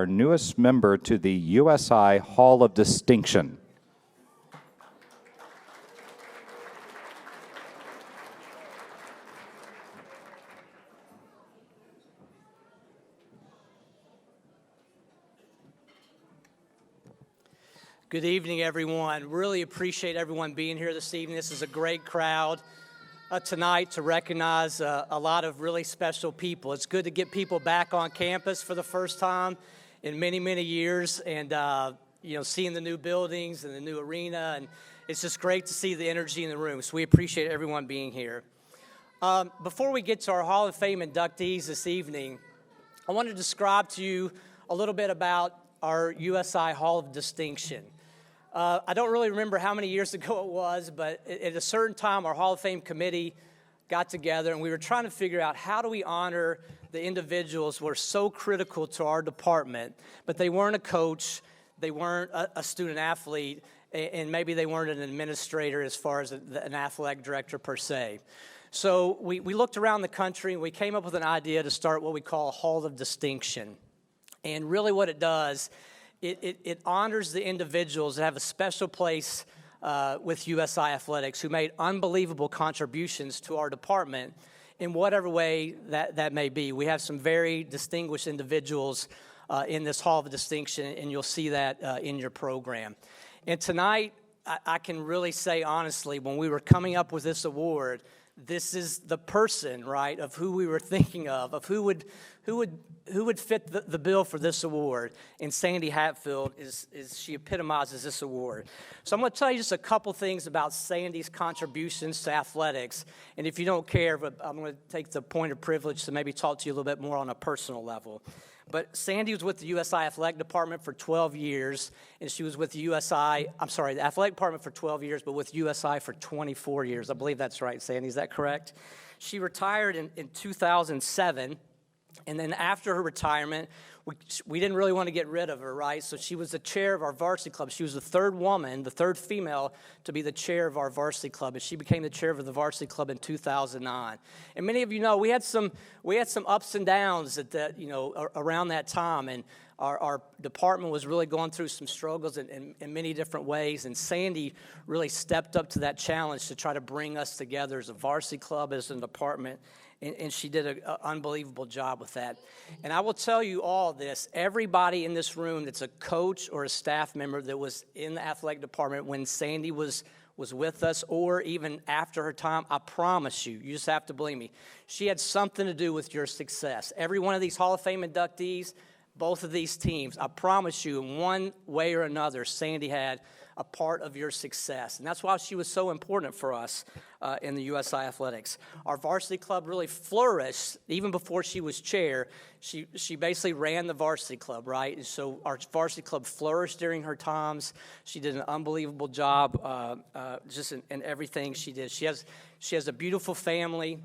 our newest member to the USI Hall of Distinction. Good evening, everyone. Really appreciate everyone being here this evening. This is a great crowd tonight to recognize a lot of really special people. It's good to get people back on campus for the first time in many, many years, and seeing the new buildings and the new arena, and it's just great to see the energy in the room. So we appreciate everyone being here. Before we get to our Hall of Fame inductees this evening, I want to describe to you a little bit about our USI Hall of Distinction. I don't really remember how many years ago it was, but at a certain time, our Hall of Fame committee got together, and we were trying to figure out how do we honor the individuals who are so critical to our department, but they weren't a coach, they weren't a student athlete, and maybe they weren't an administrator as far as an athletic director per se. So we looked around the country, and we came up with an idea to start what we call a Hall of Distinction. And really what it does, it honors the individuals that have a special place with USI Athletics who made unbelievable contributions to our department in whatever way that may be. We have some very distinguished individuals in this Hall of Distinction, and you'll see that in your program. And tonight, I can really say honestly, when we were coming up with this award, this is the person, right, of who we were thinking of who would fit the bill for this award. And Sandy Hatfield she epitomizes this award. So I'm going to tell you just a couple things about Sandy's contributions to athletics. And if you don't care, but I'm going to take the point of privilege to maybe talk to you a little bit more on a personal level. But Sandy was with the USI Athletic Department for 12 years, and she was with the the Athletic Department for 12 years, but with USI for 24 years. I believe that's right, Sandy. Is that correct? She retired in 2007, and then after her retirement, we didn't really want to get rid of her, right? So she was the chair of our varsity club. She was the third woman, the third female to be the chair of our varsity club, and she became the chair of the varsity club in 2009. And many of you know we had some ups and downs around that time, and our department was really going through some struggles in many different ways, and Sandy really stepped up to that challenge to try to bring us together as a varsity club, as a department. And she did an unbelievable job with that. And I will tell you all this, everybody in this room that's a coach or a staff member that was in the athletic department when Sandy was with us, or even after her time, I promise you just have to believe me, she had something to do with your success. Every one of these Hall of Fame inductees, both of these teams, I promise you, in one way or another, Sandy had a part of your success. And that's why she was so important for us in the USI Athletics. Our varsity club really flourished even before she was chair. She basically ran the varsity club, right? And so our varsity club flourished during her times. She did an unbelievable job just in everything she did. She has a beautiful family.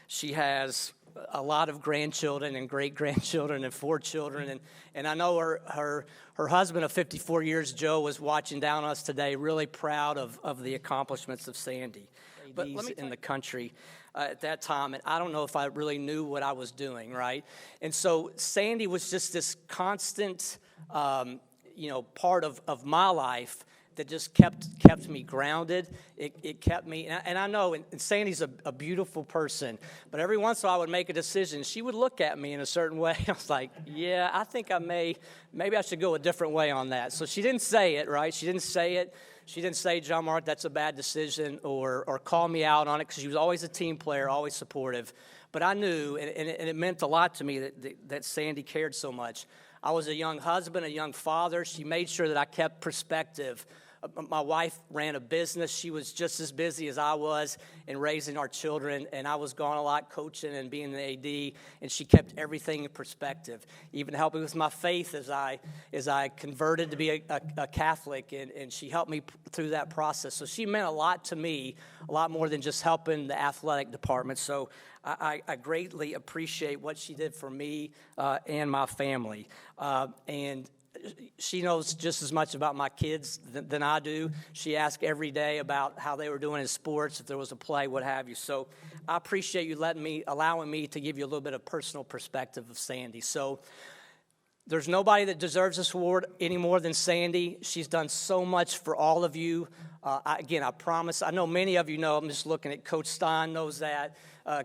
She has a lot of grandchildren and great-grandchildren and 4 children. And I know her husband of 54 years, Joe, was watching down on us today, really proud of the accomplishments of Sandy. But in the country at that time, and I don't know if I really knew what I was doing, right? And so Sandy was just this constant, part of my life that just kept me grounded. It kept me, and I know, and Sandy's a beautiful person, but every once in a while I would make a decision. She would look at me in a certain way. I was like, yeah, I think maybe I should go a different way on that. So she didn't say it, right? She didn't say it. She didn't say, John Mark, that's a bad decision, or call me out on it, because she was always a team player, always supportive. But I knew, and it meant a lot to me that Sandy cared so much. I was a young husband, a young father. She made sure that I kept perspective. My wife ran a business. She was just as busy as I was in raising our children, and I was gone a lot coaching and being the AD, and she kept everything in perspective, even helping with my faith as I converted to be a Catholic, and she helped me through that process. So she meant a lot to me, a lot more than just helping the athletic department. So I greatly appreciate what she did for me and my family. And she knows just as much about my kids than I do. She asks every day about how they were doing in sports, if there was a play, what have you. So I appreciate you allowing me to give you a little bit of personal perspective of Sandy. So There's nobody that deserves this award any more than Sandy. She's done so much for all of you. Again, I promise, I know many of you know, I'm just looking at Coach Stein knows that,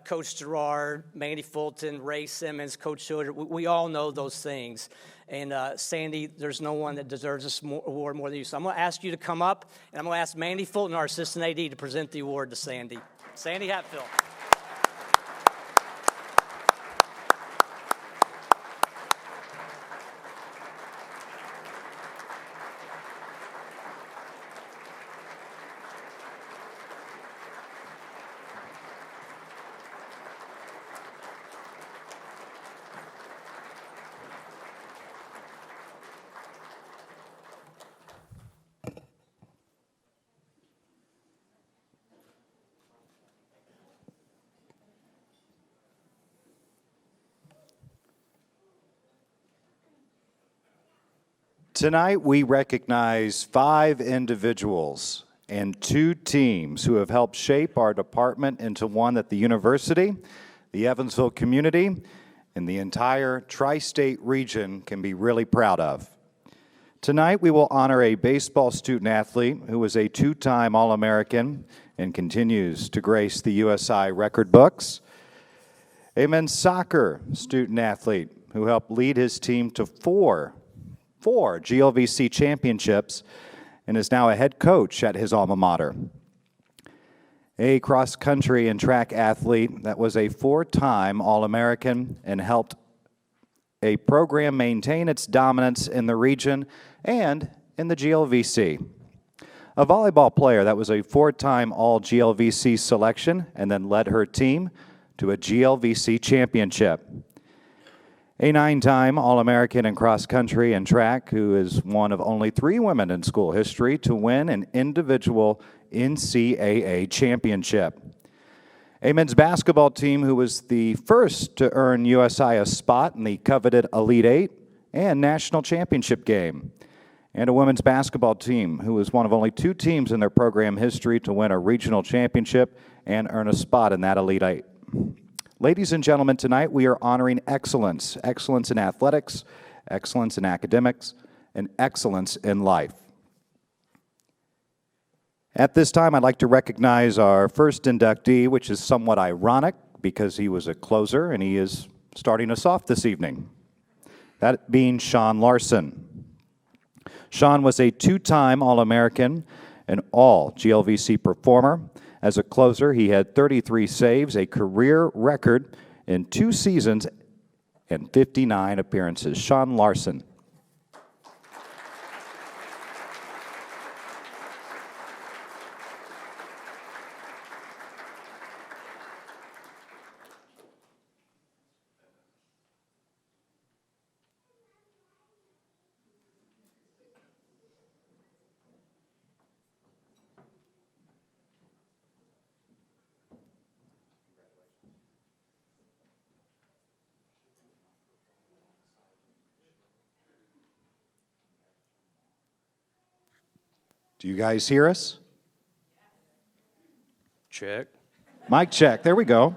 Coach Gerard, Mandy Fulton, Ray Simmons, Coach Children. We all know those things. And Sandy, there's no one that deserves this award more than you. So I'm going to ask you to come up, and I'm going to ask Mandy Fulton, our assistant AD, to present the award to Sandy. Sandy Hatfield. Tonight, we recognize 5 individuals and 2 teams who have helped shape our department into one that the university, the Evansville community, and the entire tri-state region can be really proud of. Tonight, we will honor a baseball student athlete who was a 2-time All-American and continues to grace the USI record books. A men's soccer student athlete who helped lead his team to 4 GLVC championships and is now a head coach at his alma mater. A cross-country and track athlete that was a 4-time All-American and helped a program maintain its dominance in the region and in the GLVC. A volleyball player that was a 4-time All-GLVC selection and then led her team to a GLVC championship. A 9-time All-American in cross-country and track who is one of only 3 women in school history to win an individual NCAA championship. A men's basketball team who was the first to earn USI a spot in the coveted Elite 8 and national championship game. And a women's basketball team who was one of only 2 teams in their program history to win a regional championship and earn a spot in that Elite 8. Ladies and gentlemen, tonight we are honoring excellence. Excellence in athletics, excellence in academics, and excellence in life. At this time, I'd like to recognize our first inductee, which is somewhat ironic because he was a closer and he is starting us off this evening. That being Sean Larson. Sean was a 2-time All-American and All-GLVC performer. As a closer, he had 33 saves, a career record in 2 seasons and 59 appearances. Sean Larson. Do you guys hear us? Check. Mic check. There we go.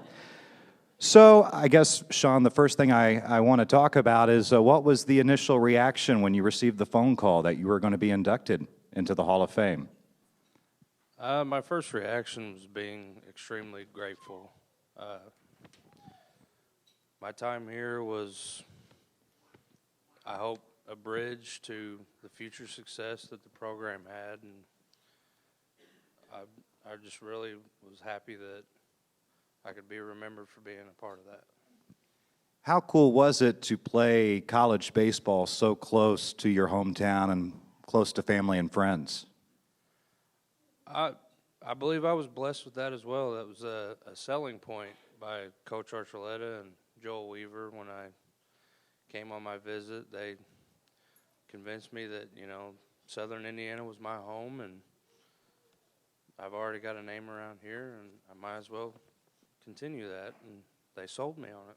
So I guess, Sean, the first thing I want to talk about is what was the initial reaction when you received the phone call that you were going to be inducted into the Hall of Fame? My first reaction was being extremely grateful. My time here was, I hope, a bridge to the future success that the program had, and I just really was happy that I could be remembered for being a part of that. How cool was it to play college baseball so close to your hometown and close to family and friends? I believe I was blessed with that as well. That was a selling point by Coach Archuleta and Joel Weaver. When I came on my visit, they convinced me that, Southern Indiana was my home, and I've already got a name around here, and I might as well continue that, and they sold me on it.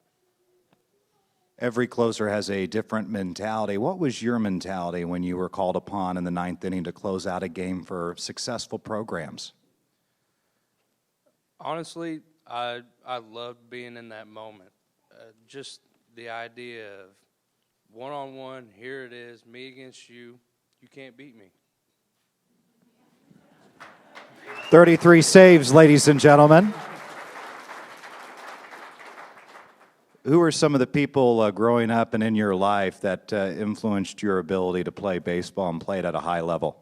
Every closer has a different mentality. What was your mentality when you were called upon in the 9th inning to close out a game for successful programs? Honestly, I loved being in that moment. Just the idea of one-on-one, here it is, me against you. You can't beat me. 33 saves, ladies and gentlemen. Who are some of the people growing up and in your life that influenced your ability to play baseball and play it at a high level?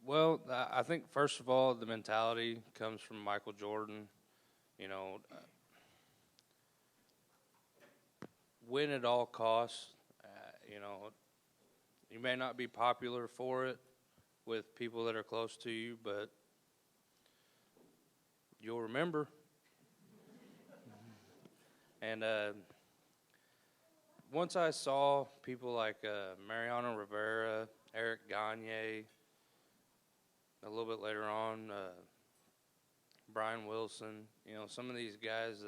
Well, I think first of all, the mentality comes from Michael Jordan. You know, win at all costs. You know, you may not be popular for it with people that are close to you, but you'll remember. And once I saw people like Mariano Rivera, Eric Gagne, a little bit later on, Brian Wilson, you know, some of these guys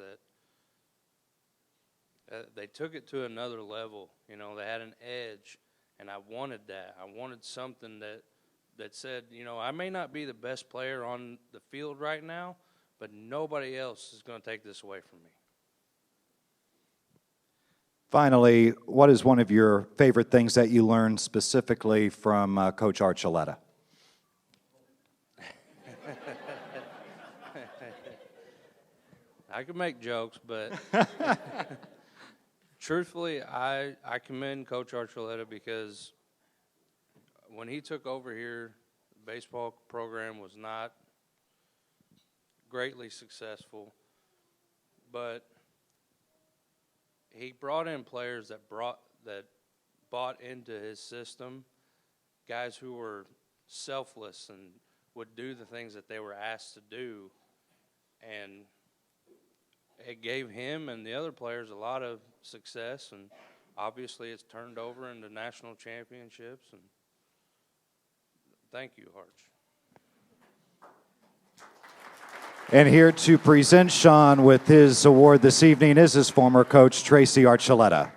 that they took it to another level. You know, they had an edge, and I wanted that. I wanted something that said, you know, I may not be the best player on the field right now, but nobody else is going to take this away from me. Finally, what is one of your favorite things that you learned specifically from Coach Archuleta? I could make jokes, but truthfully, I commend Coach Archuleta because when he took over here, the baseball program was not greatly successful, but he brought in players that bought into his system, guys who were selfless and would do the things that they were asked to do, and it gave him and the other players a lot of success, and obviously it's turned over into national championships, and thank you, Arch. And here to present Sean with his award this evening is his former coach, Tracy Archuleta.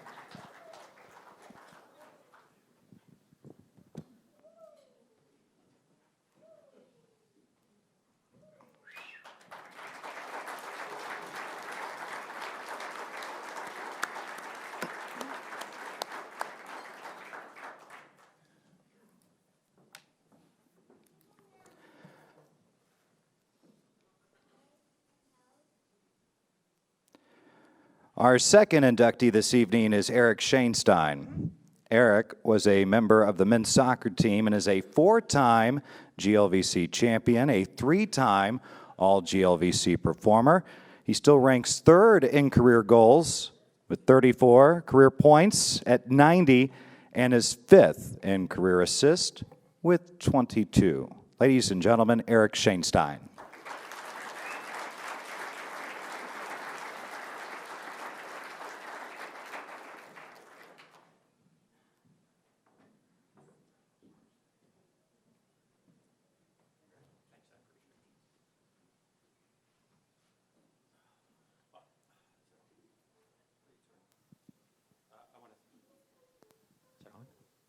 Our second inductee this evening is Eric Shainstein. Eric was a member of the men's soccer team and is a four-time GLVC champion, a three-time All-GLVC performer. He still ranks third in career goals with 34, career points at 90, and is fifth in career assists with 22. Ladies and gentlemen, Eric Shainstein.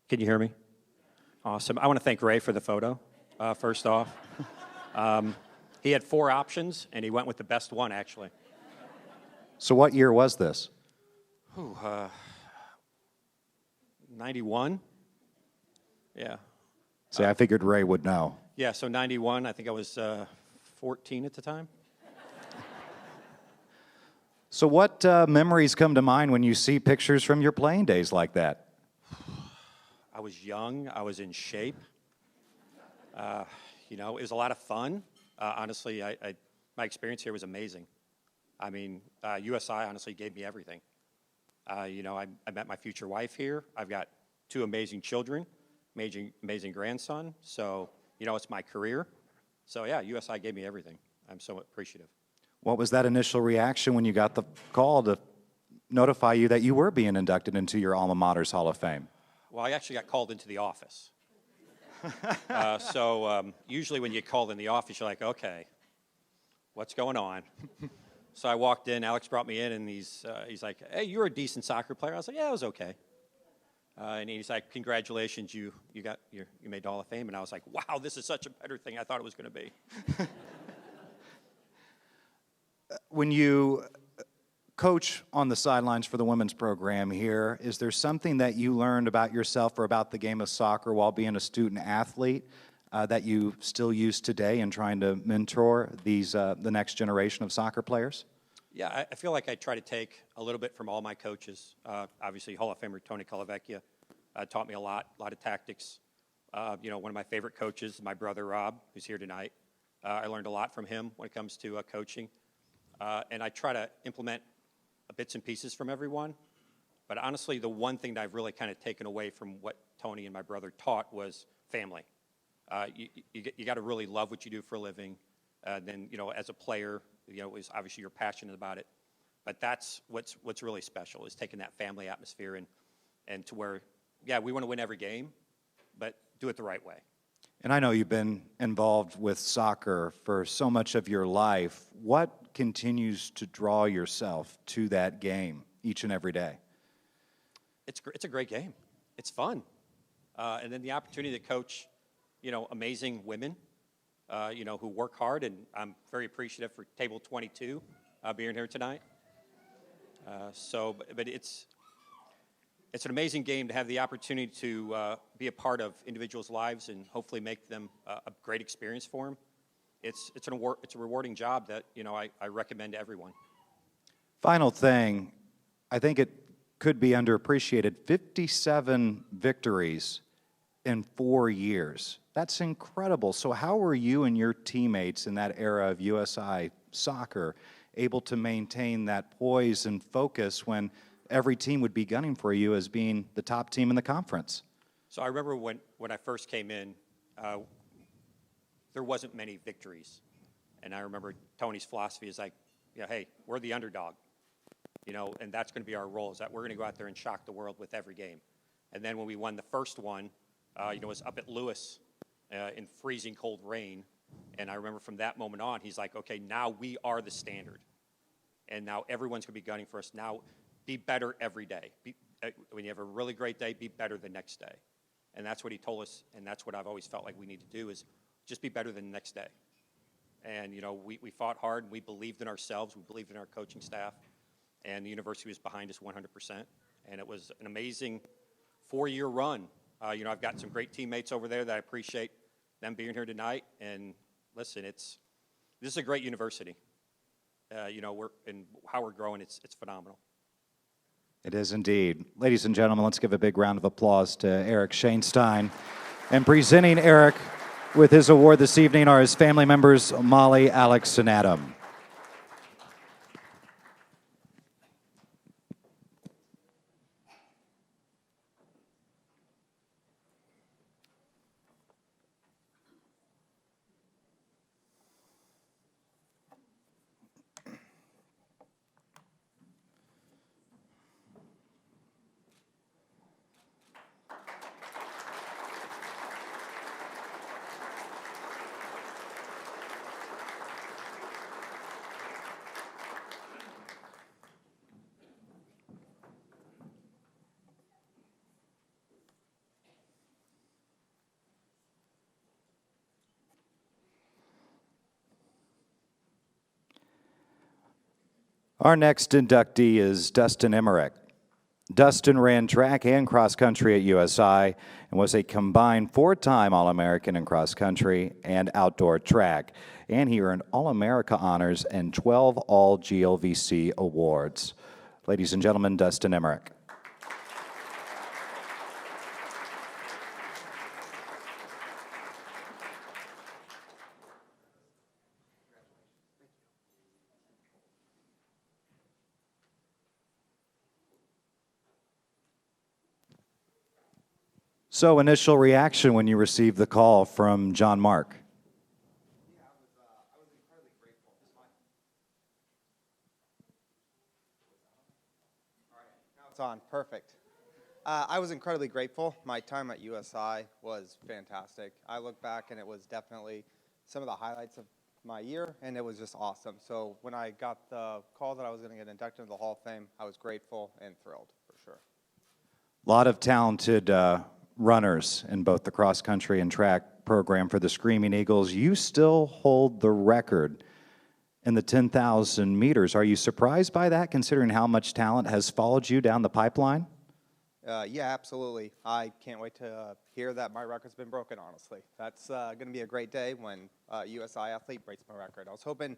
Can you hear me? Awesome. I want to thank Ray for the photo, first off. He had 4 options, and he went with the best one, actually. So what year was this? 91? Yeah. See, I figured Ray would know. Yeah, so 91, I think I was 14 at the time. So what memories come to mind when you see pictures from your playing days like that? I was young. I was in shape. You know, it was a lot of fun. Honestly, my experience here was amazing. I mean, USI honestly gave me everything. You know, I met my future wife here. I've got 2 amazing children, amazing grandson. So, you know, it's my career. So, yeah, USI gave me everything. I'm so appreciative. What was that initial reaction when you got the call to notify you that you were being inducted into your alma mater's Hall of Fame? Well, I actually got called into the office. Usually when you get called in the office, you're like, okay, what's going on? So I walked in, Alex brought me in, and he's like, hey, you're a decent soccer player. I was like, yeah, I was okay. And he's like, congratulations, you made the Hall of Fame. And I was like, wow, this is such a better thing I thought it was going to be. When you Coach on the sidelines for the women's program here, is there something that you learned about yourself or about the game of soccer while being a student athlete that you still use today in trying to mentor the next generation of soccer players? Yeah, I feel like I try to take a little bit from all my coaches. Obviously, Hall of Famer Tony Colavecchia taught me a lot of tactics. One of my favorite coaches, my brother Rob, who's here tonight. I learned a lot from him when it comes to coaching. And I try to implement bits and pieces from everyone. But honestly, the one thing that I've really kind of taken away from what Tony and my brother taught was family. You got to really love what you do for a living. Then, as a player, obviously you're passionate about it. But that's what's really special is taking that family atmosphere and to where, yeah, we want to win every game, but do it the right way. And I know you've been involved with soccer for so much of your life. What continues to draw yourself to that game each and every day? It's a great game. It's fun. And then the opportunity to coach, amazing women, who work hard. And I'm very appreciative for Table 22 being here tonight. But it's an amazing game to have the opportunity to be a part of individuals' lives and hopefully make them a great experience for them. It's a rewarding job that I recommend to everyone. Final thing, I think it could be underappreciated. 57 victories in 4 years. That's incredible. So how were you and your teammates in that era of USI soccer able to maintain that poise and focus when every team would be gunning for you as being the top team in the conference? So I remember when I first came in, there wasn't many victories. And I remember Tony's philosophy is like, hey, we're the underdog. And that's going to be our role, is that we're going to go out there and shock the world with every game. And then when we won the first one, it was up at Lewis in freezing cold rain. And I remember from that moment on, he's like, okay, now we are the standard. And now everyone's going to be gunning for us. Now, be better every day. When you have a really great day, be better the next day. And that's what he told us, and that's what I've always felt like we need to do is just be better than the next day. And, we fought hard, and we believed in ourselves, we believed in our coaching staff, and the university was behind us 100%. And it was an amazing 4-year run. I've got some great teammates over there that I appreciate them being here tonight. And listen, this is a great university. How we're growing, it's phenomenal. It is indeed. Ladies and gentlemen, let's give a big round of applause to Eric Shainstein. And presenting Eric with his award this evening are his family members, Molly, Alex, and Adam. Our next inductee is Dustin Emmerich. Dustin ran track and cross country at USI and was a combined 4-time All-American in cross country and outdoor track. And he earned All-America honors and 12 All-GLVC awards. Ladies and gentlemen, Dustin Emmerich. So, initial reaction when you received the call from John Mark? Yeah, I was incredibly grateful. All right, now it's on. Perfect. I was incredibly grateful. My time at USI was fantastic. I look back and it was definitely some of the highlights of my year, and it was just awesome. So when I got the call that I was going to get inducted into the Hall of Fame, I was grateful and thrilled, for sure. A lot of talented runners in both the cross country and track program for the Screaming Eagles. You still hold the record in the 10,000 meters. Are you surprised by that, considering how much talent has followed you down the pipeline? Yeah, absolutely. I can't wait to hear that my record's been broken, honestly. That's going to be a great day when USI athlete breaks my record. I was hoping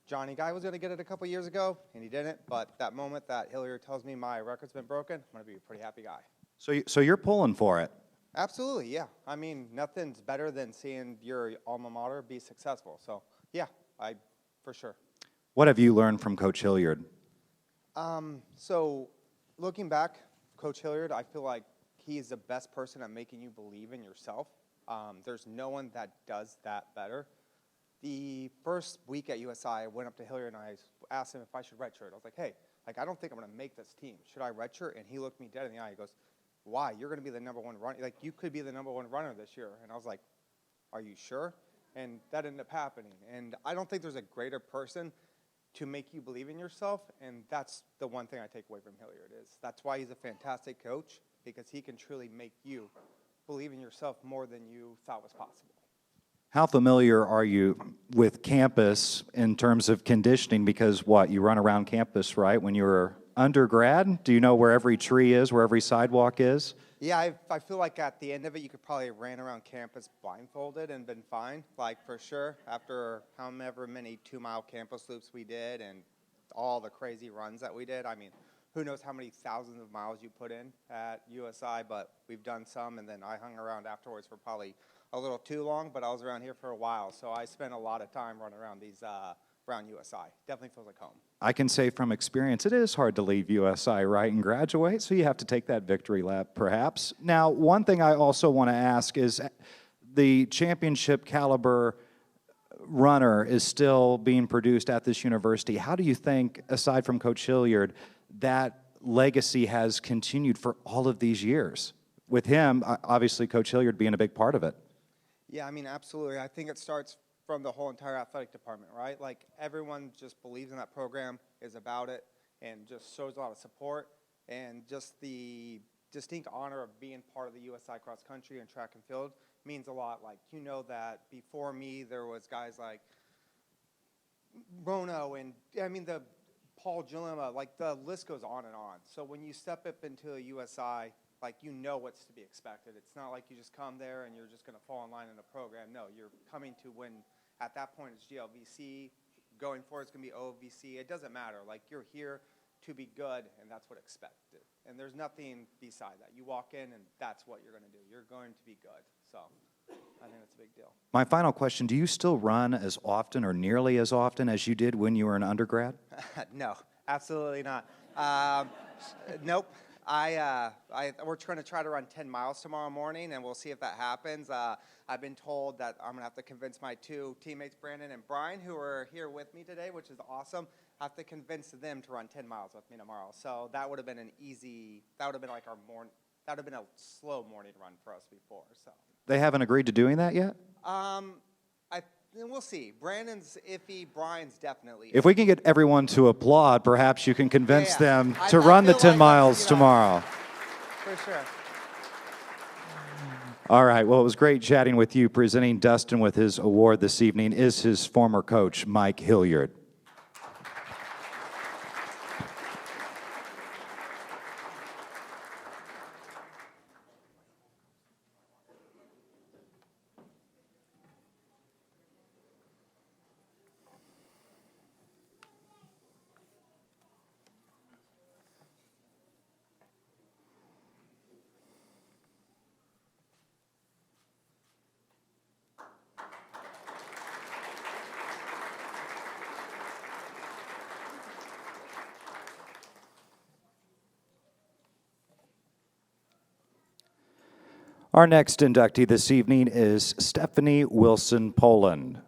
Johnny Guy was going to get it a couple years ago, and he didn't. But that moment that Hilliard tells me my record's been broken, I'm going to be a pretty happy guy. So you're pulling for it. Absolutely, yeah. I mean, nothing's better than seeing your alma mater be successful. So, yeah, for sure. What have you learned from Coach Hilliard? So, looking back, Coach Hilliard, I feel like he's the best person at making you believe in yourself. There's no one that does that better. The first week at USI, I went up to Hilliard and I asked him if I should redshirt. I was like, hey, I don't think I'm going to make this team. Should I redshirt? And he looked me dead in the eye. He goes, why? You're going to be the number one runner. You could be the number one runner this year. And I was like, are you sure? And that ended up happening. And I don't think there's a greater person to make you believe in yourself, and that's the one thing I take away from Hilliard is that's why he's a fantastic coach, because he can truly make you believe in yourself more than you thought was possible. How familiar are you with campus in terms of conditioning? Because you run around campus, right, when you were undergrad? Do you know where every tree is, where every sidewalk is? Yeah, I feel like at the end of it, you could probably ran around campus blindfolded and been fine, for sure, after however many 2-mile campus loops we did and all the crazy runs that we did. I mean, who knows how many thousands of miles you put in at USI, but we've done some, and then I hung around afterwards for probably a little too long, but I was around here for a while, so I spent a lot of time running around around USI. Definitely feels like home. I can say from experience, it is hard to leave USI, right, and graduate, so you have to take that victory lap, perhaps. Now, one thing I also want to ask is the championship caliber runner is still being produced at this university. How do you think, aside from Coach Hilliard, that legacy has continued for all of these years? With him, obviously, Coach Hilliard being a big part of it. Yeah, I mean, absolutely. I think it starts from the whole entire athletic department, right? Like, everyone just believes in that program, is about it, and just shows a lot of support, and just the distinct honor of being part of the USI cross country and track and field means a lot. Like, you know that before me, there was guys like Rono and, the Paul Gillema, the list goes on and on. So when you step up into a USI, you know what's to be expected. It's not like you just come there and you're just going to fall in line in a program. No, you're coming to win. At that point, it's GLVC. Going forward, it's going to be OVC. It doesn't matter. You're here to be good, and that's what expected. And there's nothing beside that. You walk in, and that's what you're going to do. You're going to be good. So I think that's a big deal. My final question, do you still run as often or nearly as often as you did when you were an undergrad? No, absolutely not. Nope. We're going to try to run 10 miles tomorrow morning, and we'll see if that happens. I've been told that I'm going to have to convince my two teammates, Brandon and Brian, who are here with me today, which is awesome. I have to convince them to run 10 miles with me tomorrow. So that would have been that would have been that would have been a slow morning run for us before. So They haven't agreed to doing that yet? We'll see. Brandon's iffy. Brian's definitely. If we can get everyone to applaud, perhaps you can convince them I to run the feel 10 miles tomorrow. For sure. All right. Well, it was great chatting with you. Presenting Dustin with his award this evening is his former coach, Mike Hilliard. Our next inductee this evening is Stephanie Wilson Poland.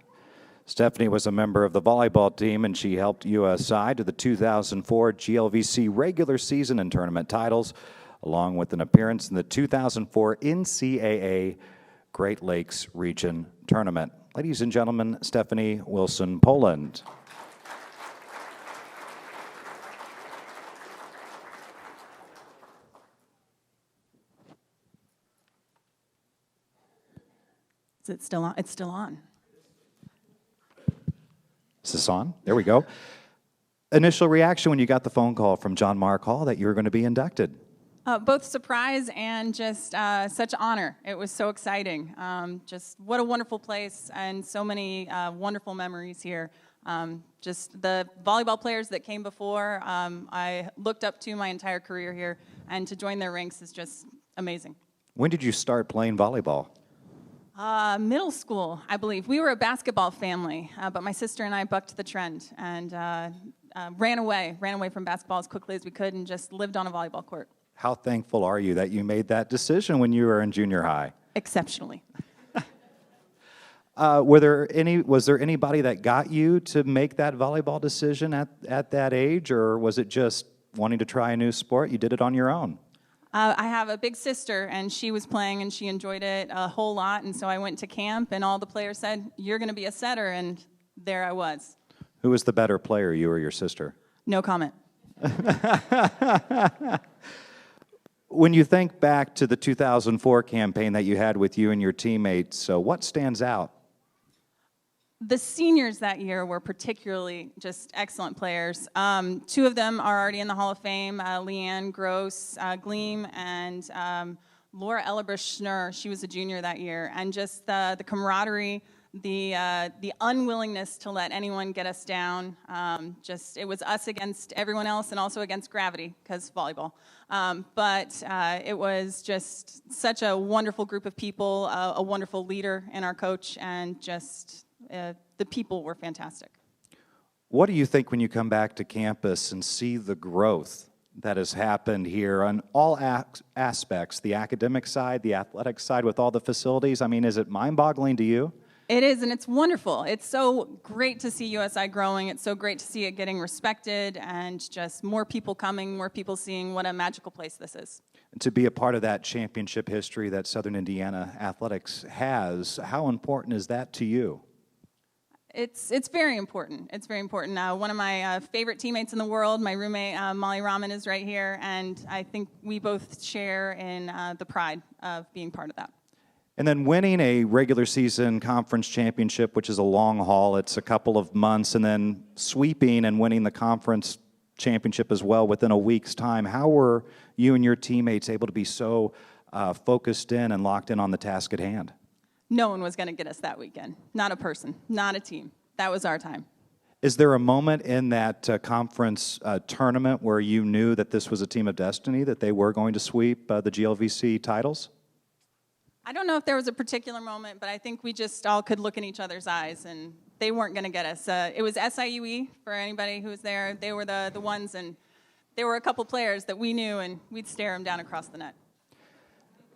Stephanie was a member of the volleyball team, and she helped USI to the 2004 GLVC regular season and tournament titles, along with an appearance in the 2004 NCAA Great Lakes Region Tournament. Ladies and gentlemen, Stephanie Wilson Poland. Is it still on? It's still on. this on? There we go. Initial reaction when you got the phone call from John Mark Hall that you were going to be inducted? Both surprise and just such honor. It was so exciting. Just what a wonderful place and so many wonderful memories here. Just the volleyball players that came before, I looked up to my entire career here, and to join their ranks is just amazing. When did you start playing volleyball? Middle school, I believe. We were a basketball family, but my sister and I bucked the trend and ran away from basketball as quickly as we could and just lived on a volleyball court. How thankful are you that you made that decision when you were in junior high? Exceptionally. Was there anybody that got you to make that volleyball decision at that age, or was it just wanting to try a new sport? You did it on your own. I have a big sister, and she was playing, and she enjoyed it a whole lot, and so I went to camp, and all the players said, "You're going to be a setter," and there I was. Who was the better player, you or your sister? No comment. When you think back to the 2004 campaign that you had with you and your teammates, what stands out? The seniors that year were particularly just excellent players. Two of them are already in the Hall of Fame, Leanne Gross Gleam and Laura Ellerbush-Schnurr. She was a junior that year. And just the camaraderie, the unwillingness to let anyone get us down. It was us against everyone else and also against gravity, because volleyball. But it was just such a wonderful group of people, a wonderful leader in our coach, and just the people were fantastic. What do you think when you come back to campus and see the growth that has happened here on all aspects, the academic side, the athletic side, with all the facilities? I mean, is it mind-boggling to you? It is, and it's wonderful. It's so great to see USI growing. It's so great to see it getting respected and just more people coming, more people seeing what a magical place this is. To be a part of that championship history that Southern Indiana Athletics has, how important is that to you? It's very important. It's very important. One of my favorite teammates in the world, my roommate Molly Rahman, is right here, and I think we both share in the pride of being part of that. And then winning a regular season conference championship, which is a long haul, it's a couple of months, and then sweeping and winning the conference championship as well within a week's time. How were you and your teammates able to be so focused in and locked in on the task at hand? No one was going to get us that weekend. Not a person, not a team. That was our time. Is there a moment in that conference tournament where you knew that this was a team of destiny, that they were going to sweep the GLVC titles? I don't know if there was a particular moment, but I think we just all could look in each other's eyes, and they weren't going to get us. It was SIUE, for anybody who was there. They were the ones, and there were a couple players that we knew, and we'd stare them down across the net.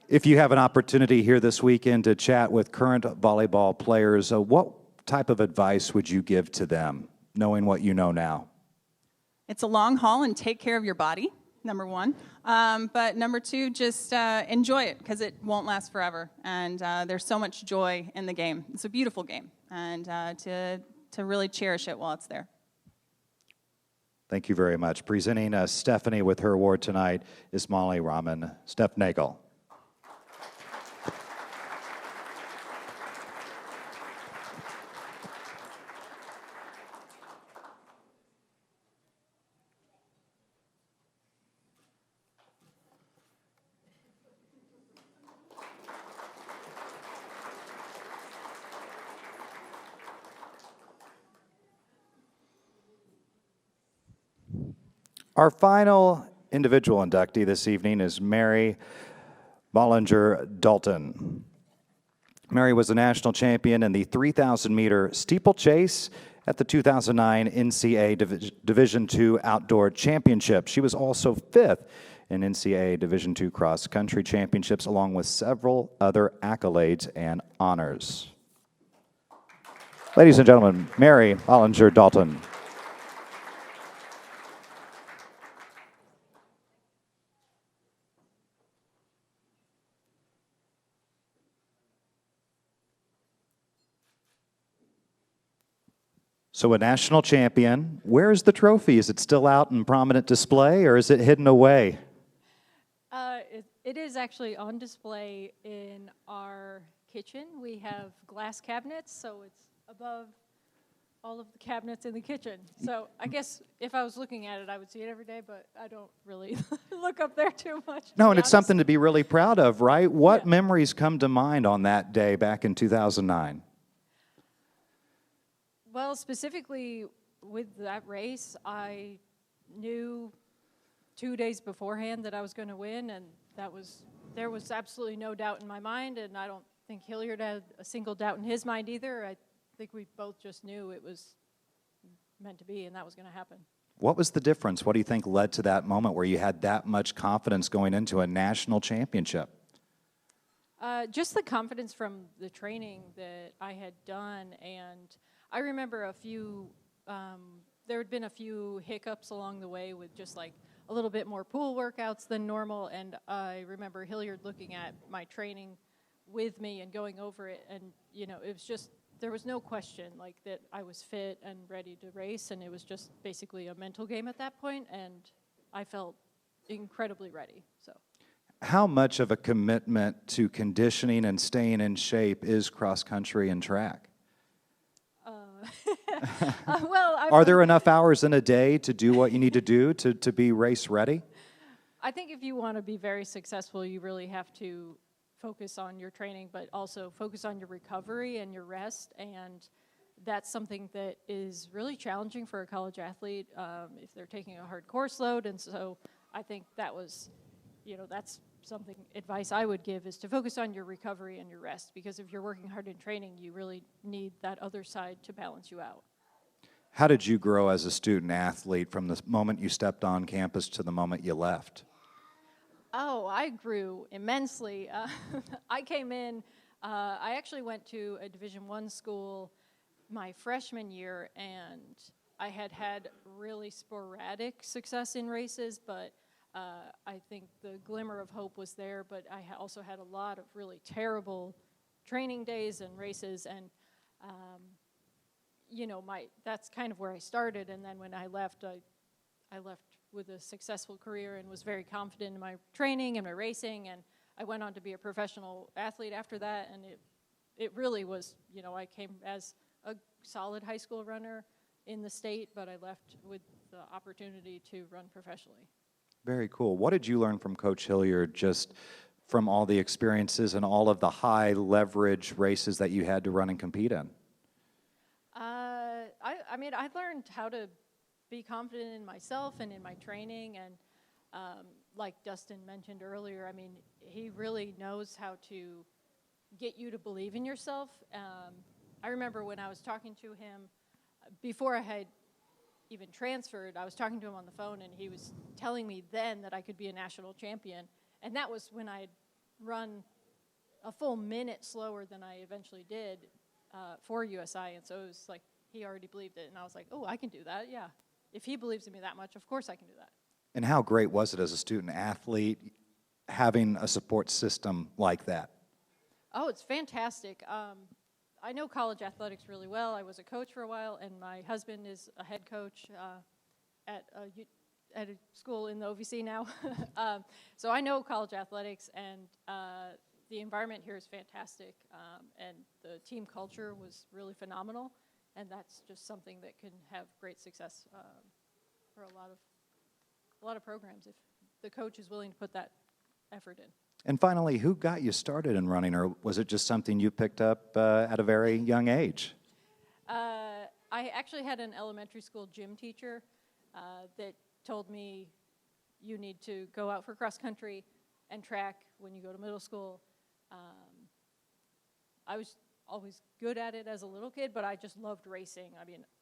If you have an opportunity here this weekend to chat with current volleyball players, what type of advice would you give to them, knowing what you know now? It's a long haul, and take care of your body, number one. But number two, just enjoy it, because it won't last forever. And there's so much joy in the game. It's a beautiful game, and to really cherish it while it's there. Thank you very much. Presenting Stephanie with her award tonight is Molly Rahman. Steph Nagel. Our final individual inductee this evening is Mary Bollinger Dalton. Mary was a national champion in the 3,000-meter steeplechase at the 2009 NCAA Division II Outdoor Championship. She was also fifth in NCAA Division II Cross Country Championships, along with several other accolades and honors. Ladies and gentlemen, Mary Bollinger Dalton. So a national champion, where is the trophy? Is it still out in prominent display, or is it hidden away? It is actually on display in our kitchen. We have glass cabinets, so it's above all of the cabinets in the kitchen. So I guess if I was looking at it, I would see it every day, but I don't really look up there too much. to No, be and it's honest. something to be really proud of, right? What Yeah. memories come to mind on that day back in 2009? Well, specifically with that race, I knew 2 days beforehand that I was going to win, and there was absolutely no doubt in my mind, and I don't think Hilliard had a single doubt in his mind either. I think we both just knew it was meant to be, and that was going to happen. What was the difference? What do you think led to that moment where you had that much confidence going into a national championship? Just the confidence from the training that I had done, and I remember there had been a few hiccups along the way with just like a little bit more pool workouts than normal, and I remember Hilliard looking at my training with me and going over it, and it was just, there was no question like that I was fit and ready to race, and it was just basically a mental game at that point, and I felt incredibly ready. So. How much of a commitment to conditioning and staying in shape is cross country and track? Are there enough hours in a day to do what you need to do to be race ready? I think if you want to be very successful, you really have to focus on your training, but also focus on your recovery and your rest. And that's something that is really challenging for a college athlete if they're taking a hard course load. And so I think that was, that's something, advice I would give is to focus on your recovery and your rest, because if you're working hard in training, you really need that other side to balance you out. How did you grow as a student athlete from the moment you stepped on campus to the moment you left? Oh, I grew immensely. I came in, I actually went to a Division I school my freshman year, and I had really sporadic success in races, but I think the glimmer of hope was there, but I also had a lot of really terrible training days and races, and that's kind of where I started. And then when I left, I left with a successful career and was very confident in my training and my racing, and I went on to be a professional athlete after that, and it really was, I came as a solid high school runner in the state, but I left with the opportunity to run professionally. Very cool. What did you learn from Coach Hilliard just from all the experiences and all of the high leverage races that you had to run and compete in? I learned how to be confident in myself and in my training, and like Dustin mentioned earlier, he really knows how to get you to believe in yourself. I remember when I was talking to him, before I had even transferred, I was talking to him on the phone, and he was telling me then that I could be a national champion, and that was when I had run a full minute slower than I eventually did for USI, and so it was like he already believed it, and I was like, oh, I can do that, yeah. If he believes in me that much, of course I can do that. And how great was it as a student athlete having a support system like that? Oh, it's fantastic. I know college athletics really well. I was a coach for a while, and my husband is a head coach at a school in the OVC now. So I know college athletics, and the environment here is fantastic, and the team culture was really phenomenal, and that's just something that can have great success for a lot of programs if the coach is willing to put that effort in. And finally, who got you started in running, or was it just something you picked up at a very young age? I actually had an elementary school gym teacher that told me you need to go out for cross country and track when you go to middle school. I was always good at it as a little kid, but I just loved racing.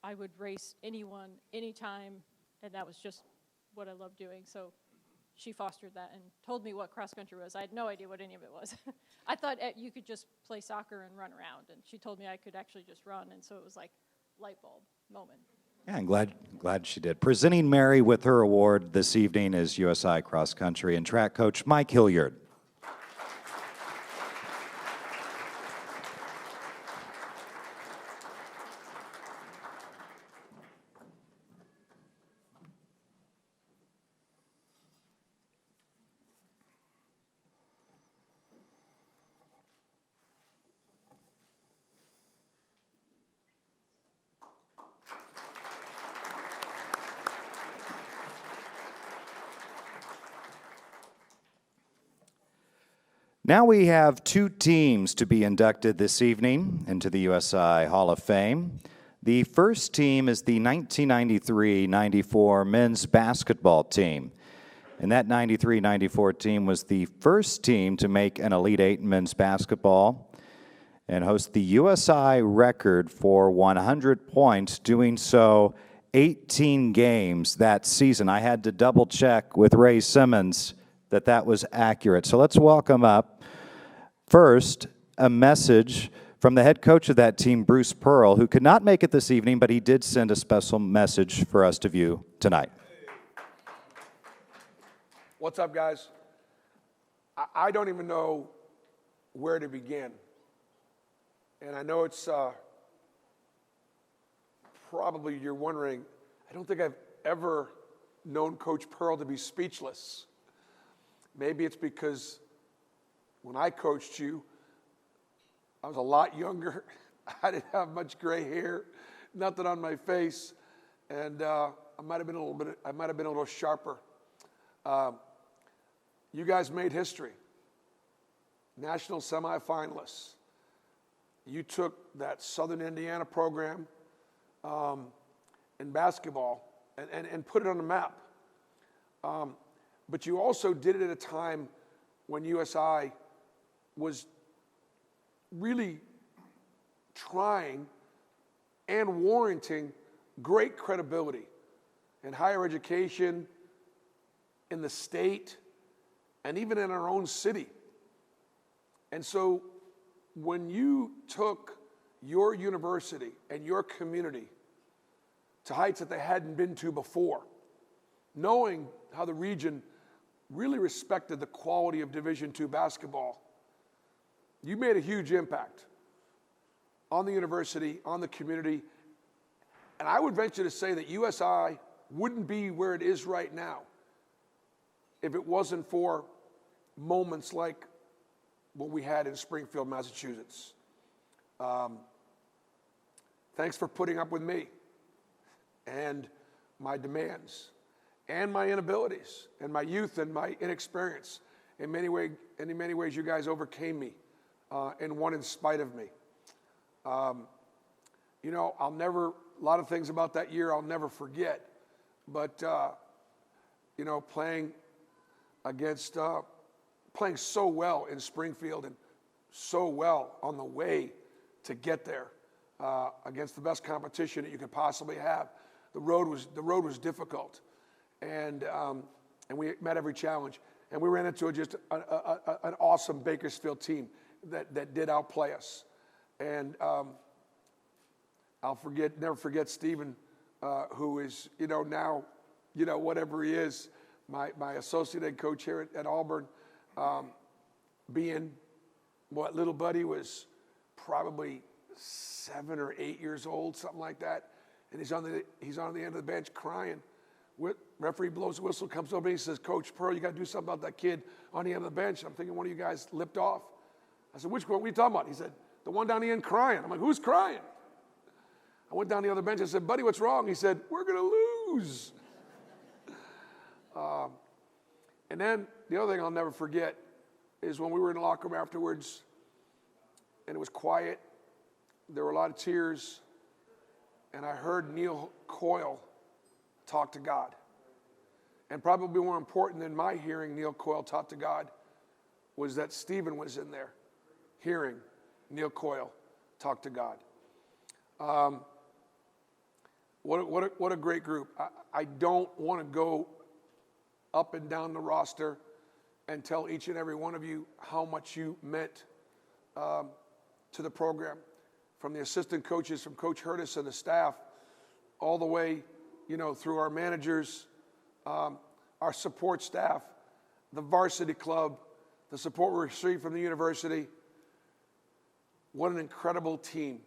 I would race anyone, anytime, and that was just what I loved doing. So she fostered that and told me what cross country was. I had no idea what any of it was. I thought you could just play soccer and run around, and she told me I could actually just run, and so it was like light bulb moment. Yeah, I'm glad she did. Presenting Mary with her award this evening is USI cross country and track coach Mike Hilliard. Now we have two teams to be inducted this evening into the USI Hall of Fame. The first team is the 1993-94 men's basketball team. And that 93-94 team was the first team to make an Elite Eight in men's basketball and host the USI record for 100 points, doing so 18 games that season. I had to double check with Ray Simmons that was accurate. So let's welcome up first a message from the head coach of that team, Bruce Pearl, who could not make it this evening, but he did send a special message for us to view tonight. What's up, guys? I don't even know where to begin. And I know it's probably you're wondering, I don't think I've ever known Coach Pearl to be speechless. Maybe it's because when I coached you, I was a lot younger. I didn't have much gray hair, nothing on my face, and I might have been a little sharper. You guys made history. National semifinalists. You took that Southern Indiana program in basketball and put it on the map. But you also did it at a time when USI was really trying and warranting great credibility in higher education, in the state, and even in our own city. And so when you took your university and your community to heights that they hadn't been to before, knowing how the region really respected the quality of Division II basketball, you made a huge impact on the university, on the community. And I would venture to say that USI wouldn't be where it is right now if it wasn't for moments like what we had in Springfield, Massachusetts. Thanks for putting up with me and my demands and my inabilities and my youth and my inexperience. In many ways, you guys overcame me and won in spite of me. You know, a lot of things about that year I'll never forget. But, you know, playing so well in Springfield and so well on the way to get there against the best competition that you could possibly have. The road was difficult, and we met every challenge. And we ran into just an awesome Bakersfield team that did outplay us. And I'll never forget Stephen, who is, you know, now, you know, whatever he is, my associate head coach here at Auburn, being what little buddy was probably 7 or 8 years old, something like that, and he's on the end of the bench crying. Referee blows the whistle, comes over, and he says, "Coach Pearl, you got to do something about that kid on the end of the bench." I'm thinking one of you guys lipped off. I said, "Which one? What are you talking about?" He said, "The one down the end crying." I'm like, "Who's crying?" I went down the other bench and said, "Buddy, what's wrong?" He said, "We're going to lose." And then the other thing I'll never forget is when we were in the locker room afterwards, and it was quiet. There were a lot of tears, and I heard Neil Coyle talk to God. And probably more important than my hearing Neil Coyle talk to God was that Stephen was in there hearing Neil Coyle talk to God. What a great group. I don't want to go up and down the roster and tell each and every one of you how much you meant to the program, from the assistant coaches, from Coach Hurtis and the staff, all the way, you know, through our managers, our support staff, the varsity club, the support we received from the university. What an incredible team.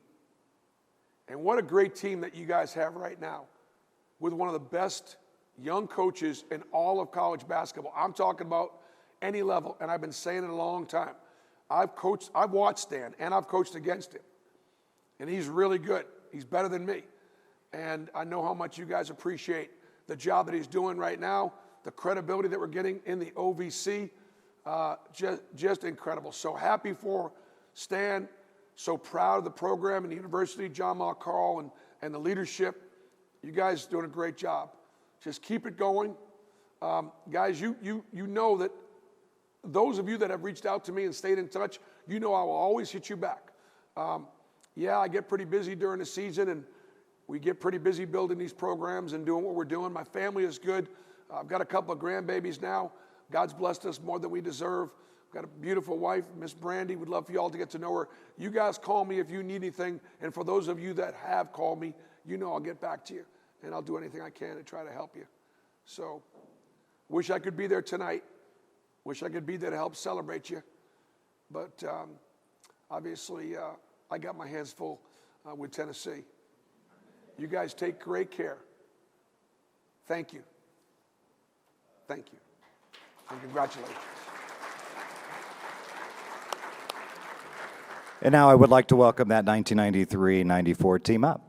And what a great team that you guys have right now with one of the best young coaches in all of college basketball. I'm talking about any level, and I've been saying it a long time. I've watched Stan, and I've coached against him. And he's really good. He's better than me. And I know how much you guys appreciate the job that he's doing right now, the credibility that we're getting in the OVC. Just incredible. So happy for Stan. So proud of the program and the university, John Carl and the leadership. You guys are doing a great job. Just keep it going. Guys, you know that those of you that have reached out to me and stayed in touch, you know I will always hit you back. Yeah, I get pretty busy during the season, and we get pretty busy building these programs and doing what we're doing. My family is good. I've got a couple of grandbabies now. God's blessed us more than we deserve. I've got a beautiful wife, Miss Brandy. We'd love for you all to get to know her. You guys call me if you need anything, and for those of you that have called me, you know I'll get back to you, and I'll do anything I can to try to help you. So, wish I could be there tonight. Wish I could be there to help celebrate you. But obviously, I got my hands full with Tennessee. You guys take great care. Thank you. Thank you. And congratulations. And now I would like to welcome that 1993-94 team up.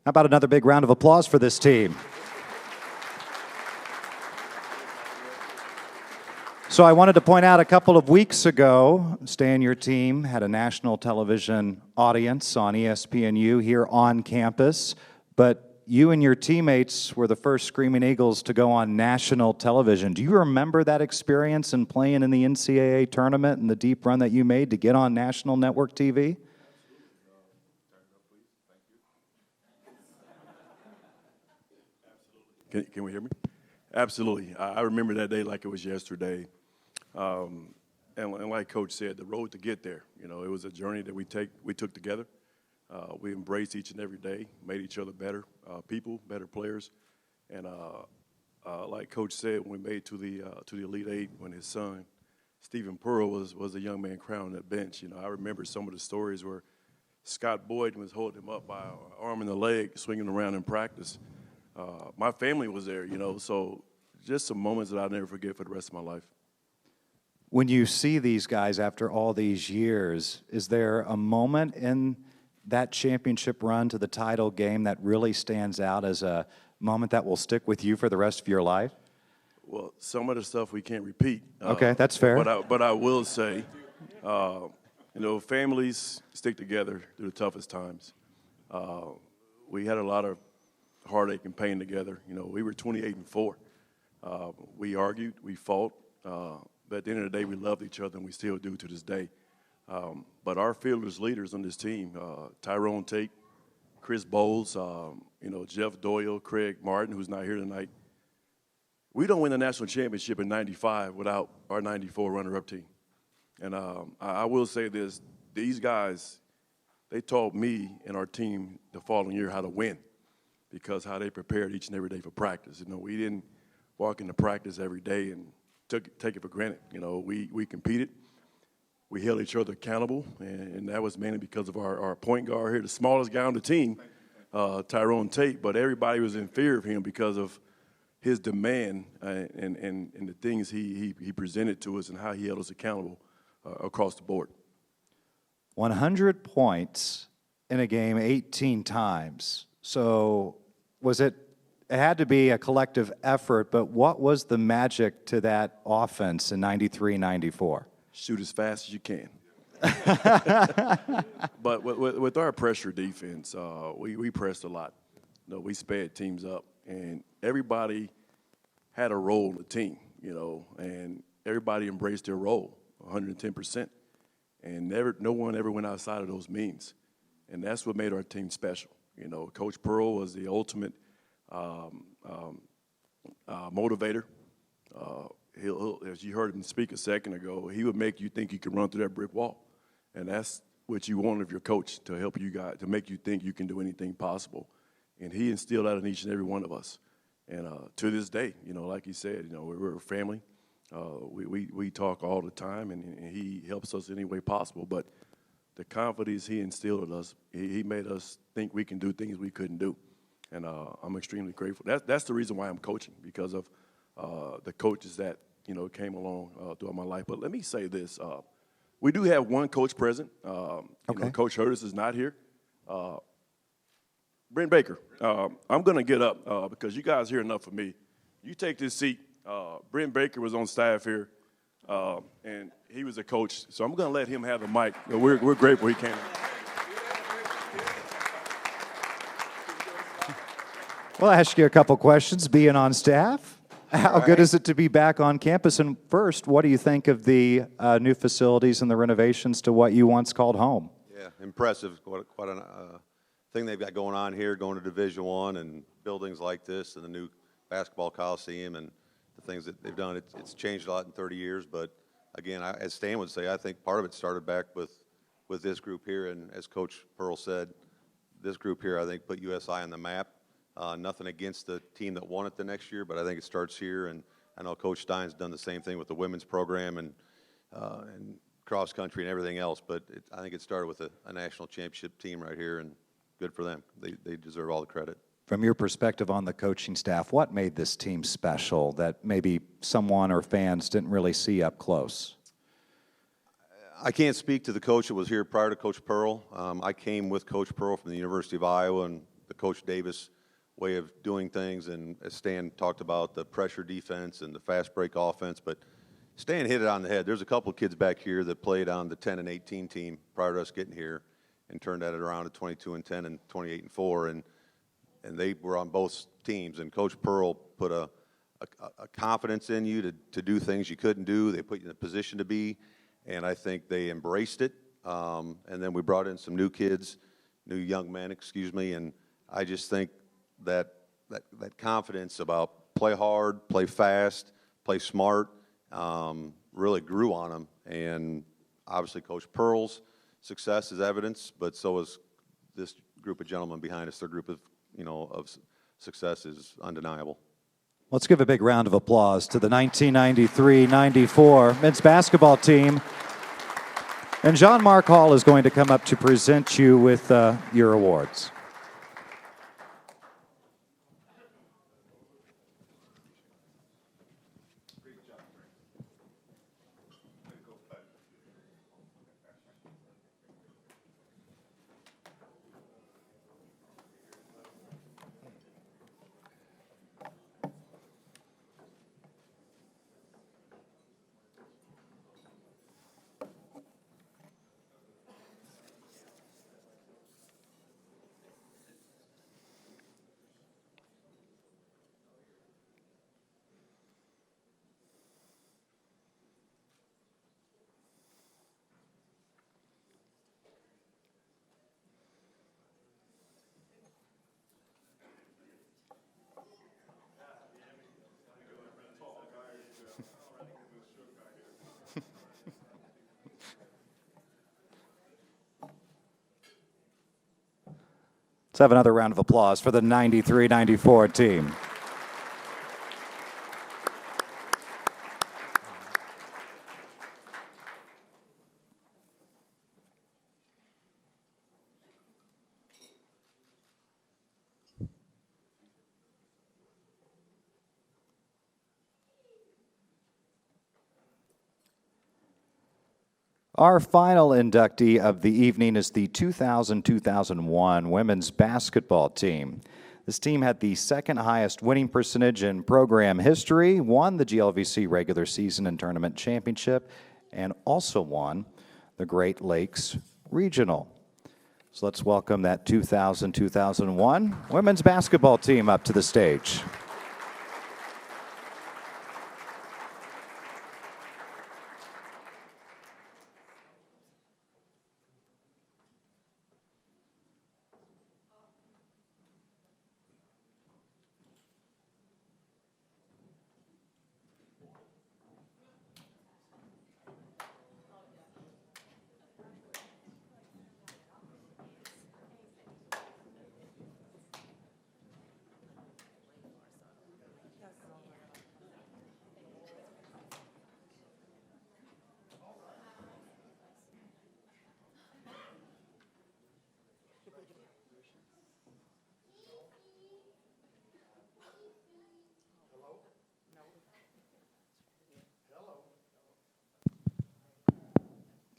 How about another big round of applause for this team? So I wanted to point out a couple of weeks ago, Stan, your team had a national television audience on ESPNU here on campus, but you and your teammates were the first Screaming Eagles to go on national television. Do you remember that experience and playing in the NCAA tournament and the deep run that you made to get on national network TV? Can we hear me? Absolutely. I remember that day like it was yesterday. And like Coach said, the road to get there, you know, it was a journey that we took together. We embraced each and every day, made each other better people, better players. And like Coach said, when we made to the Elite Eight, when his son, Stephen Pearl, was a young man crowned on that bench, you know, I remember some of the stories where Scott Boyd was holding him up by an arm and a leg, swinging around in practice. My family was there, you know, so just some moments that I'll never forget for the rest of my life. When you see these guys after all these years, is there a moment in that championship run to the title game that really stands out as a moment that will stick with you for the rest of your life? Well, some of the stuff we can't repeat. Okay, that's fair. But I will say, you know, families stick together through the toughest times. We had a lot of heartache and pain together. You know, we were 28-4. We argued, we fought, but at the end of the day, we loved each other, and we still do to this day. But our fearless leaders on this team, Tyrone Tate, Chris Bowles, you know, Jeff Doyle, Craig Martin, who's not here tonight. We don't win the national championship in '95 without our '94 runner-up team. And I will say this, these guys, they taught me and our team the following year how to win, because how they prepared each and every day for practice. You know, we didn't walk into practice every day and take it for granted. You know, we competed. We held each other accountable, and that was mainly because of our point guard here, the smallest guy on the team, Tyrone Tate, but everybody was in fear of him because of his demand and the things he presented to us and how he held us accountable across the board. 100 points in a game 18 times. So it had to be a collective effort, but what was the magic to that offense in 93-94? Shoot as fast as you can. But with our pressure defense, we pressed a lot. You know, we sped teams up, and everybody had a role in the team, you know, and everybody embraced their role 110%. And no one ever went outside of those means. And that's what made our team special. You know, Coach Pearl was the ultimate motivator. He'll, as you heard him speak a second ago, he would make you think you could run through that brick wall. And that's what you want of your coach, to help you guys, to make you think you can do anything possible. And he instilled that in each and every one of us. And to this day, you know, like he said, you know, we're a family. We talk all the time, and he helps us any way possible. But the confidence he instilled in us, he made us think we can do things we couldn't do. And I'm extremely grateful. That's the reason why I'm coaching, because of the coaches that, you know, came along throughout my life. But let me say this. We do have one coach present. You know, Coach Hurtis is not here. Brent Baker, I'm going to get up because you guys hear enough of me. You take this seat. Brent Baker was on staff here, and he was a coach. So I'm going to let him have the mic. We're grateful he came. We'll ask you a couple questions being on staff. How good is it to be back on campus? And first, what do you think of the new facilities and the renovations to what you once called home? Yeah, impressive. Quite a thing they've got going on here, going to Division I and buildings like this and the new basketball coliseum and the things that they've done. It's changed a lot in 30 years, but again, as Stan would say, I think part of it started back with this group here, and as Coach Pearl said, this group here, I think, put USI on the map. Nothing against the team that won it the next year, but I think it starts here, and I know Coach Stein's done the same thing with the women's program and cross country and everything else, but I think it started with a national championship team right here, and good for them. They deserve all the credit. From your perspective on the coaching staff, what made this team special that maybe someone or fans didn't really see up close? I can't speak to the coach that was here prior to Coach Pearl. I came with Coach Pearl from the University of Iowa and the Coach Davis way of doing things, and as Stan talked about, the pressure defense and the fast break offense, but Stan hit it on the head. There's a couple of kids back here that played on the 10 and 18 team prior to us getting here and turned that around to 22 and 10 and 28 and 4, and they were on both teams, and Coach Pearl put a confidence in you to do things you couldn't do. They put you in a position to be, and I think they embraced it, and then we brought in some new kids, new young men, and I just think that confidence about play hard, play fast, play smart, really grew on them. And obviously Coach Pearl's success is evidence, but so is this group of gentlemen behind us. Their group of success is undeniable. Let's give a big round of applause to the 1993-94 men's basketball team. And John Mark Hall is going to come up to present you with your awards. Let's have another round of applause for the 93-94 team. Our final inductee of the evening is the 2000-2001 women's basketball team. This team had the second highest winning percentage in program history, won the GLVC regular season and tournament championship, and also won the Great Lakes Regional. So let's welcome that 2000-2001 women's basketball team up to the stage.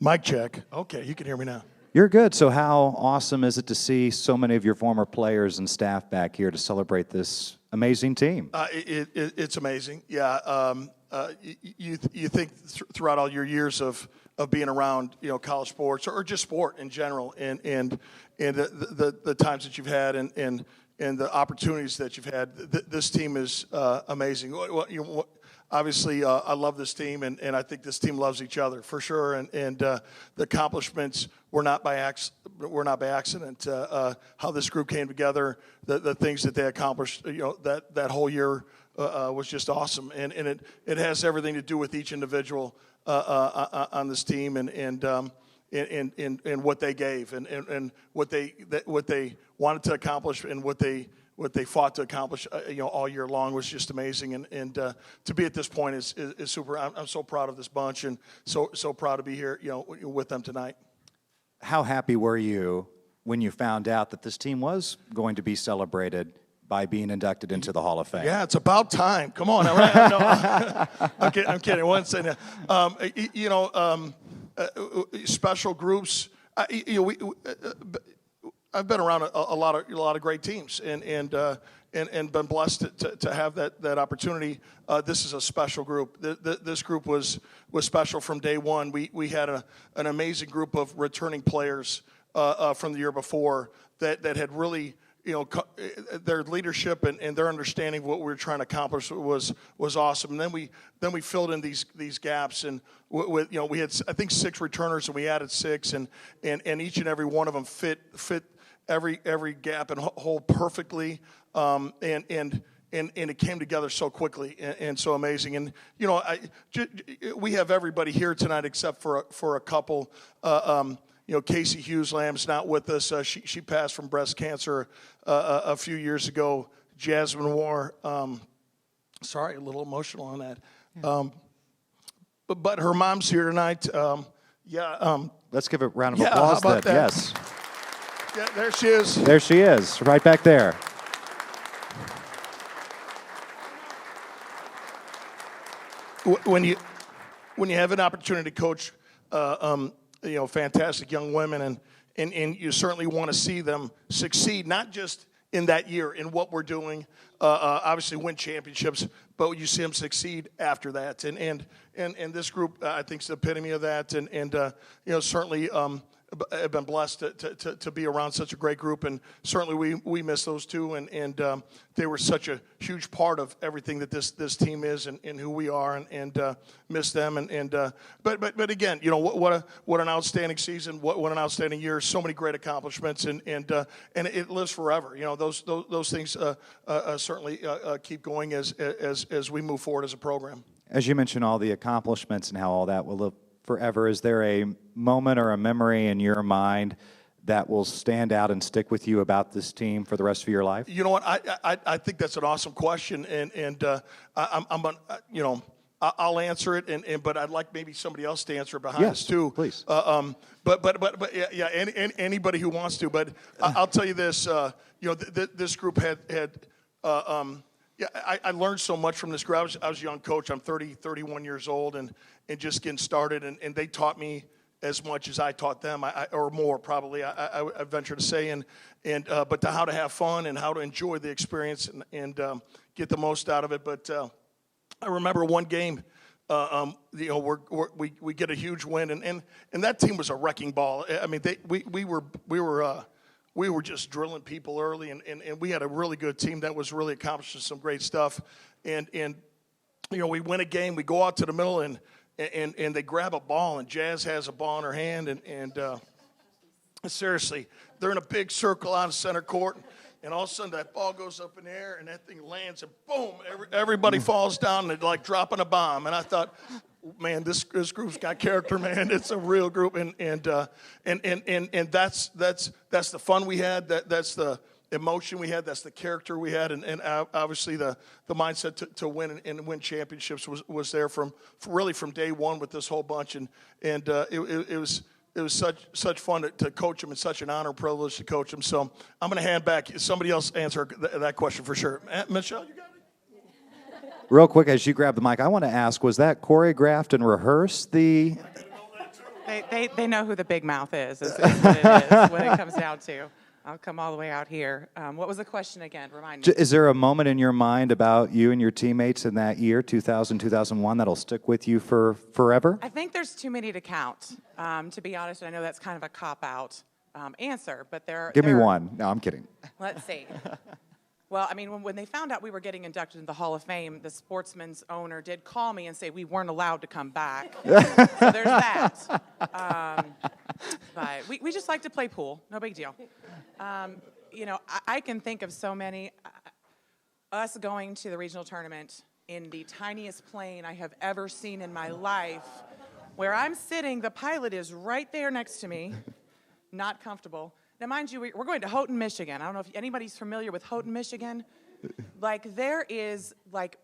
Mic check. Okay, you can hear me now. You're good. So how awesome is it to see so many of your former players and staff back here to celebrate this amazing team? It's amazing. Yeah. You think throughout all your years of being around, college sports or just sport in general, and the times that you've had and the opportunities that you've had, this team is amazing. Obviously, I love this team, and I think this team loves each other for sure. And the accomplishments were not by accident. How this group came together, the things that they accomplished, that whole year was just awesome. And it has everything to do with each individual on this team and what they gave and what they wanted to accomplish and what they fought to accomplish, all year long was just amazing. And to be at this point is super. I'm so proud of this bunch and so proud to be here, with them tonight. How happy were you when you found out that this team was going to be celebrated by being inducted into the Hall of Fame? Yeah, it's about time. Come on. All right. No, I'm kidding. One second. Special groups. I've been around a lot of great teams and been blessed to have that opportunity. This is a special group. This group was special from day one. We had an amazing group of returning players from the year before that had really, their leadership and their understanding of what we were trying to accomplish was awesome. And then we filled in these gaps, and we had, I think, 6 returners, and we added 6, and each and every one of them fit every gap and hole perfectly, and it came together so quickly and so amazing. And we have everybody here tonight except for a couple. Casey Hughes Lamb's not with us. She passed from breast cancer a few years ago. Jasmine War, sorry, a little emotional on that. But her mom's here tonight. Let's give a round of yeah, applause how about then. that? Yes. Yeah, there she is. There she is, right back there. When you have an opportunity to coach, fantastic young women, and you certainly want to see them succeed, not just in that year in what we're doing, obviously win championships, but you see them succeed after that, and this group I think is the epitome of that, and certainly. Have been blessed to be around such a great group, and certainly we miss those two, and they were such a huge part of everything that this team is and who we are, and miss them, but again, what an outstanding season, what an outstanding year, so many great accomplishments, and it lives forever. Those things certainly keep going as we move forward as a program. As you mentioned, all the accomplishments and how all that will live forever, is there a moment or a memory in your mind that will stand out and stick with you about this team for the rest of your life? You know what? I think that's an awesome question, and I'll answer it, but I'd like maybe somebody else to answer it behind us too. Please. But yeah, anybody who wants to. But I'll tell you this. This group had. I learned so much from this group. I was a young coach. I'm 31 years old, and just getting started, and they taught me as much as I taught them, or more probably. I venture to say, but how to have fun and how to enjoy the experience and get the most out of it. But I remember one game. We get a huge win, and that team was a wrecking ball. I mean, we were just drilling people early, and we had a really good team that was really accomplishing some great stuff. And we win a game, we go out to the middle, and they grab a ball, and Jazz has a ball in her hand, and seriously, they're in a big circle out of center court, and all of a sudden that ball goes up in the air, and that thing lands, and boom, everybody falls down, and like dropping a bomb. And I thought, man, this group's got character, man. It's a real group, and that's the fun we had. That's the emotion we had. That's the character we had, and obviously the mindset to win and win championships was there from day one with this whole bunch, and it was such fun to coach them, and such an honor and privilege to coach them. So I'm going to hand back. Somebody else answer that question for sure. Michelle, you got it. Real quick, as you grab the mic, I want to ask, was that choreographed and rehearsed? They know who the big mouth is what it is, when it comes down to. I'll come all the way out here. What was the question again? Remind me. Is there a moment in your mind about you and your teammates in that year, 2000, 2001, that'll stick with you for forever? I think there's too many to count, to be honest. I know that's kind of a cop-out answer, but Give me there are- one. No, I'm kidding. Let's see. Well, I mean, when they found out we were getting inducted into the Hall of Fame, the Sportsman's owner did call me and say we weren't allowed to come back. So there's that. But we just like to play pool. No big deal. You know, I can think of so many. Us going to the regional tournament in the tiniest plane I have ever seen in my life, where I'm sitting, the pilot is right there next to me, not comfortable. Now, mind you, we're going to Houghton, Michigan. I don't know if anybody's familiar with Houghton, Michigan. Like, there is, like,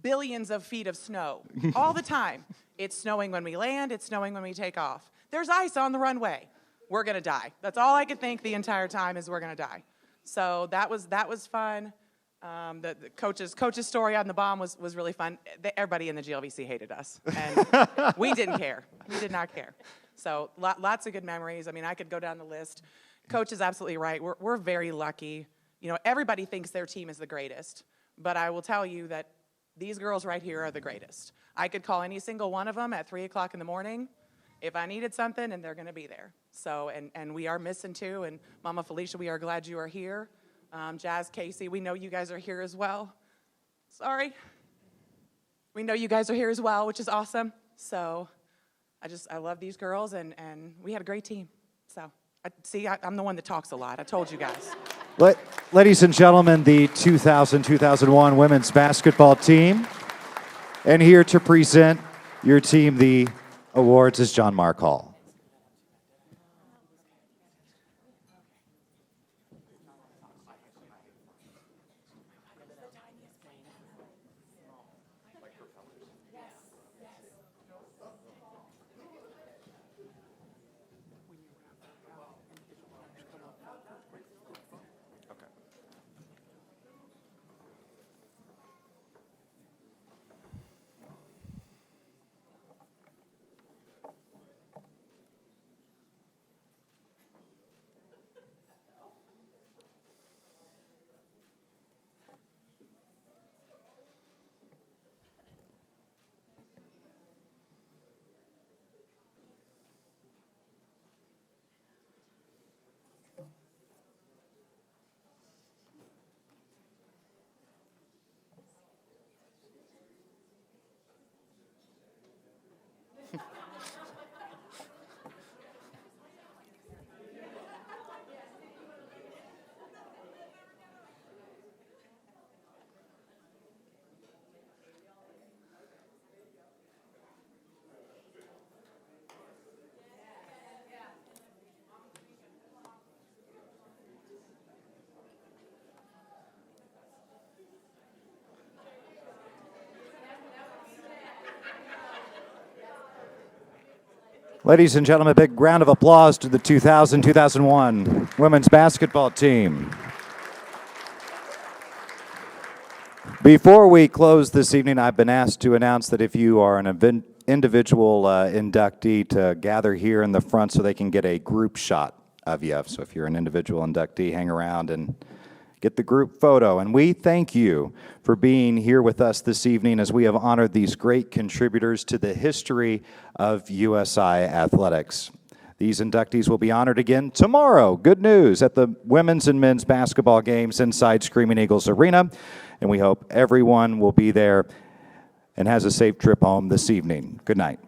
billions of feet of snow all the time. It's snowing when we land. It's snowing when we take off. There's ice on the runway. We're going to die. That's all I could think the entire time is we're going to die. So that was fun. The coach's story on the bomb was really fun. Everybody in the GLVC hated us, and we didn't care. We did not care. So lots of good memories. I mean, I could go down the list. Coach is absolutely right. We're very lucky. You know, everybody thinks their team is the greatest, but I will tell you that these girls right here are the greatest. I could call any single one of them at 3 o'clock in the morning if I needed something, and they're going to be there. So, and we are missing too. And Mama Felicia, we are glad you are here. Jazz, Casey, we know you guys are here as well. Sorry. We know you guys are here as well, which is awesome. So I love these girls, and we had a great team. So. I'm the one that talks a lot. I told you guys. Ladies and gentlemen, the 2000-2001 women's basketball team. And here to present your team the awards is John Mark Hall. Ladies and gentlemen, a big round of applause to the 2000-2001 women's basketball team. Before we close this evening, I've been asked to announce that if you are an individual inductee, to gather here in the front so they can get a group shot of you. So if you're an individual inductee, hang around and get the group photo. And we thank you for being here with us this evening as we have honored these great contributors to the history of USI Athletics. These inductees will be honored again tomorrow. Good news at the women's and men's basketball games inside Screaming Eagles Arena. And we hope everyone will be there and has a safe trip home this evening. Good night.